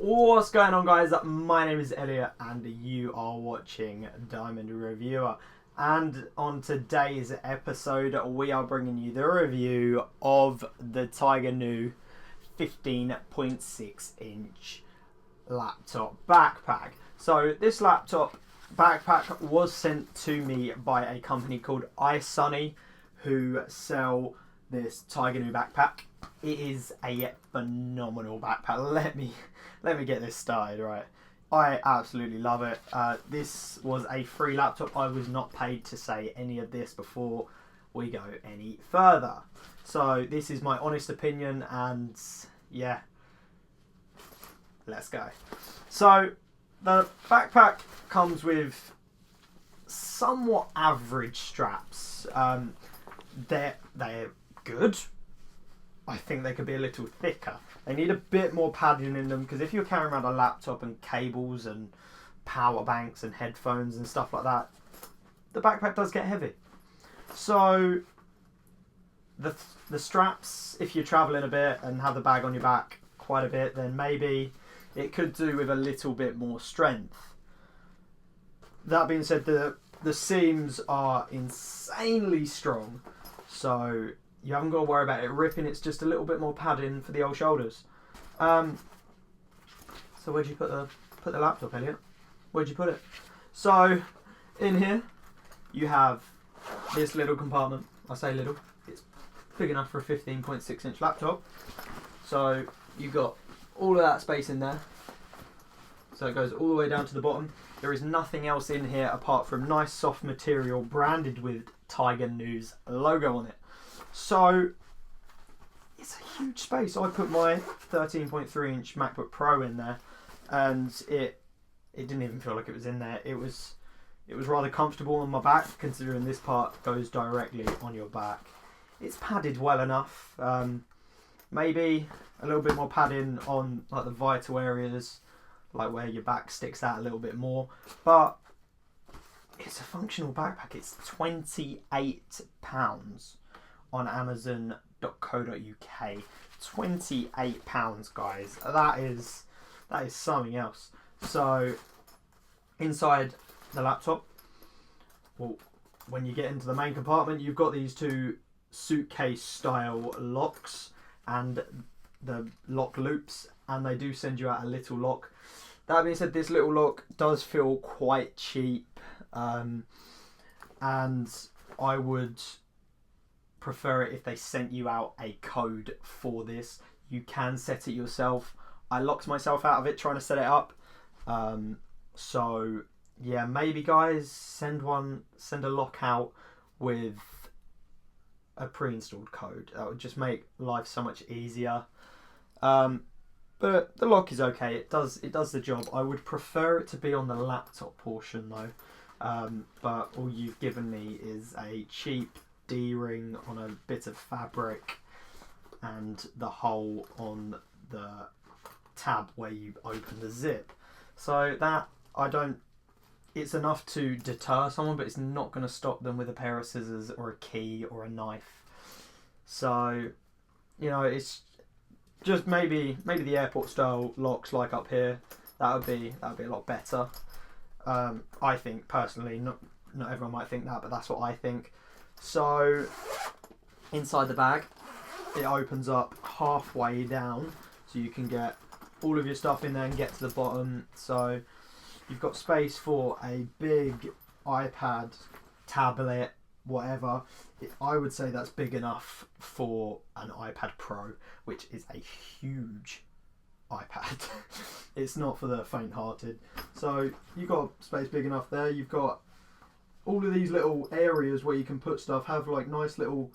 What's going on, guys? My name is Elliot and you are watching Diamond Reviewer, and on today's episode we are bringing you the review of the Tigernu 15.6 inch laptop backpack. So this laptop backpack was sent to me by a company called iSunny, who sell this Tigernu backpack. It is a phenomenal backpack. Let me get this started, right? I absolutely love it. This was a free laptop. I was not paid to say any of this before we go any further. So this is my honest opinion, and yeah, let's go. So the backpack comes with somewhat average straps. They're good. I think they could be a little thicker. They need a bit more padding in them, because if you're carrying around a laptop and cables and power banks and headphones and stuff like that, the backpack does get heavy. So the straps, if you're traveling a bit and have the bag on your back quite a bit, then maybe it could do with a little bit more strength. That being said, the seams are insanely strong, so you haven't got to worry about it ripping. It's just a little bit more padding for the old shoulders. So where'd you put the laptop, Elliot? Where'd you put it? So in here you have this little compartment. I say little, it's big enough for a 15.6 inch laptop. So you've got all of that space in there. So it goes all the way down to the bottom. There is nothing else in here apart from nice soft material branded with Tigernu's logo on it. So it's a huge space. I put my 13.3 inch MacBook Pro in there, and it didn't even feel like it was in there. It was rather comfortable on my back, considering this part goes directly on your back. It's padded well enough. Maybe a little bit more padding on like the vital areas, like where your back sticks out a little bit more. But it's a functional backpack. It's £28 on Amazon.co.uk. £28, guys. That is something else. So inside the laptop, well, when you get into the main compartment, you've got these two suitcase style locks and the lock loops, and they do send you out a little lock. That being said, this little lock does feel quite cheap, and I would prefer it if they sent you out a code for this. You can set it yourself. I locked myself out of it trying to set it up. So yeah, maybe guys, send a lock out with a pre-installed code. That would just make life so much easier. But the lock is okay. It does the job. I would prefer it to be on the laptop portion though. But all you've given me is a cheap D-ring on a bit of fabric and the hole on the tab where you open the zip. So that, it's enough to deter someone, but it's not going to stop them with a pair of scissors or a key or a knife. So, you know, it's just maybe the airport style locks like up here. That would be a lot better. I think personally, not everyone might think that, but that's what I think. So inside the bag, it opens up halfway down, so you can get all of your stuff in there and get to the bottom. So you've got space for a big iPad, tablet, whatever. I would say that's big enough for an iPad Pro, which is a huge iPad. It's not for the faint-hearted. So you've got space big enough there. You've got all of these little areas where you can put stuff, have like nice little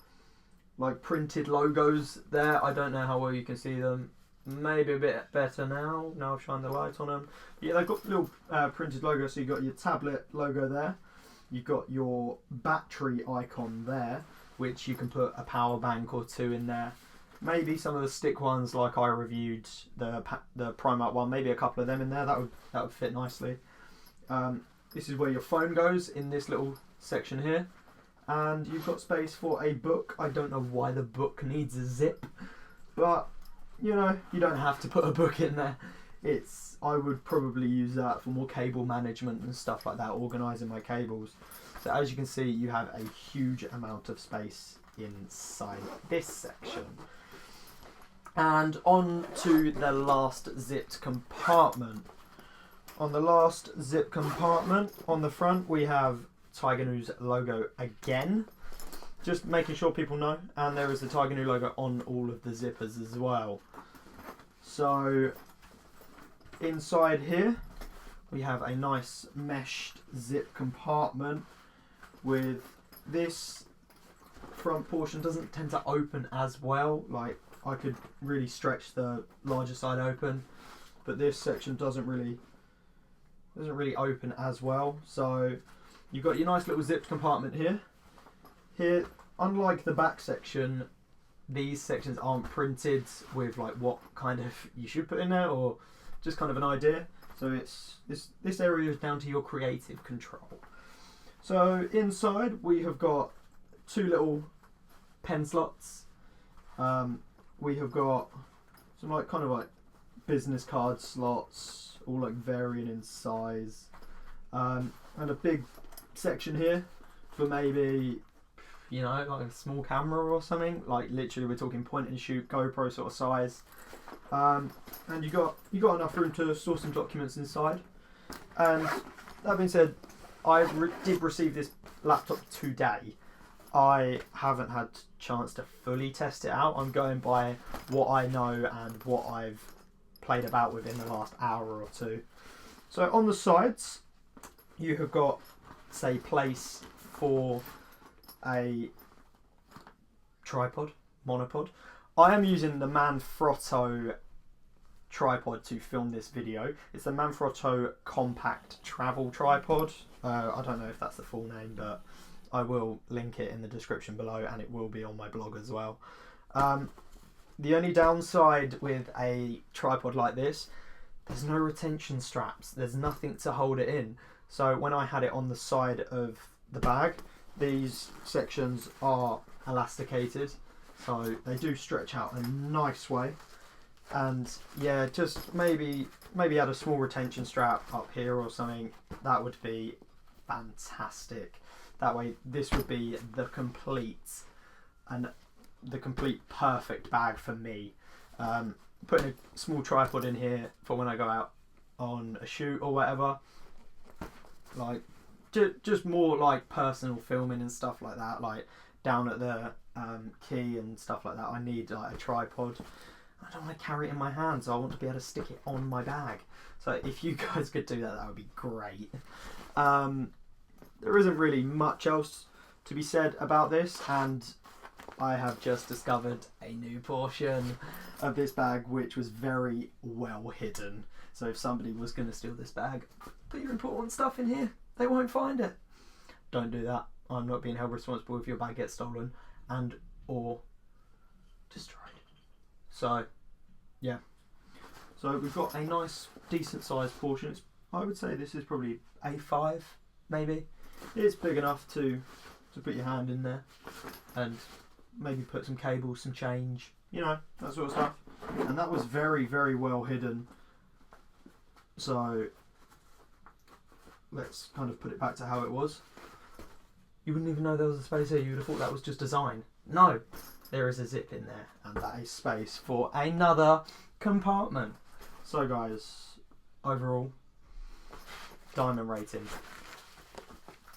like printed logos there. I don't know how well you can see them. Maybe a bit better now I've shined the light on them. Yeah, they've got little printed logos. So you've got your tablet logo there. You've got your battery icon there, which you can put a power bank or two in there. Maybe some of the stick ones, like I reviewed the Primark one, maybe a couple of them in there. That would fit nicely. This is where your phone goes, in this little section here. And you've got space for a book. I don't know why the book needs a zip, but you know, you don't have to put a book in there. I would probably use that for more cable management and stuff like that, organising my cables. So as you can see, you have a huge amount of space inside this section. And on to the last zipped compartment. On the last zip compartment on the front, we have Tigernu's logo again, just making sure people know, and there is the Tigernu logo on all of the zippers as well. So inside here we have a nice meshed zip compartment with this front portion doesn't tend to open as well. Like, I could really stretch the larger side open, but this section doesn't really open as well. So you've got your nice little zipped compartment here. Here, unlike the back section, these sections aren't printed with like what kind of you should put in there, or just kind of an idea. So it's this area is down to your creative control. So inside we have got two little pen slots. We have got some like kind of like business card slots, all like varying in size, and a big section here for maybe, you know, like a small camera or something. Like literally, we're talking point and shoot GoPro sort of size. And you got enough room to store some documents inside. And that being said, I did receive this laptop today. I haven't had chance to fully test it out. I'm going by what I know and what I've played about with in the last hour or two. So on the sides, you have got, say, place for a tripod, monopod. I am using the Manfrotto tripod to film this video. It's the Manfrotto compact travel tripod. I don't know if that's the full name, but I will link it in the description below, and it will be on my blog as well. The only downside with a tripod like this, there's no retention straps. There's nothing to hold it in. So when I had it on the side of the bag, these sections are elasticated, so they do stretch out a nice way. And yeah, just maybe add a small retention strap up here or something. That would be fantastic. That way, this would be the complete perfect bag for me. Putting a small tripod in here for when I go out on a shoot or whatever. Like, just more like personal filming and stuff like that. Like down at the key and stuff like that, I need like a tripod. I don't want to carry it in my hand, so I want to be able to stick it on my bag. So if you guys could do that, that would be great. There isn't really much else to be said about this, and I have just discovered a new portion of this bag which was very well hidden. So if somebody was going to steal this bag, put your important stuff in here. They won't find it. Don't do that. I'm not being held responsible if your bag gets stolen and or destroyed. So yeah. So we've got a nice decent sized portion. I would say this is probably A5 maybe. It's big enough to put your hand in there and maybe put some cables, some change, you know, that sort of stuff. And that was very, very well hidden. So let's kind of put it back to how it was. You wouldn't even know there was a space here. You would have thought that was just design. No, there is a zip in there, and that is space for another compartment. So guys, overall, diamond rating.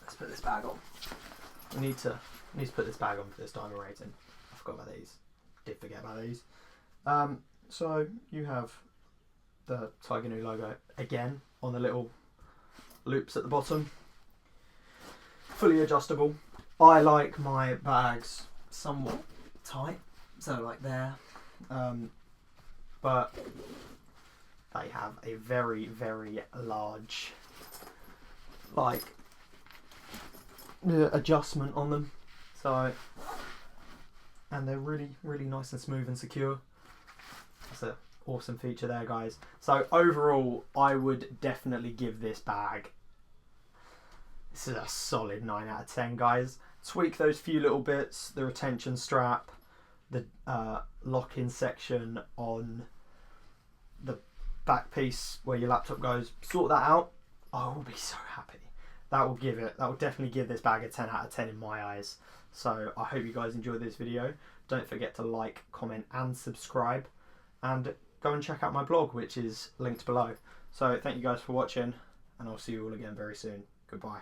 Let's put this bag on. I need to put this bag on for this diamond rating. I forgot about these. Did forget about these. So you have the Tigernu logo again on the little loops at the bottom. Fully adjustable. I like my bags somewhat tight, so like there. But they have a very, very large like adjustment on them. So, and they're really, really nice and smooth and secure. That's an awesome feature there, guys. So overall, I would definitely give this bag, this is a solid 9 out of 10, guys. Tweak those few little bits, the retention strap, the lock-in section on the back piece where your laptop goes, sort that out, I will be so happy. That will definitely give this bag a 10 out of 10 in my eyes. So I hope you guys enjoyed this video. Don't forget to like, comment and subscribe, and go and check out my blog, which is linked below. So thank you guys for watching, and I'll see you all again very soon. Goodbye.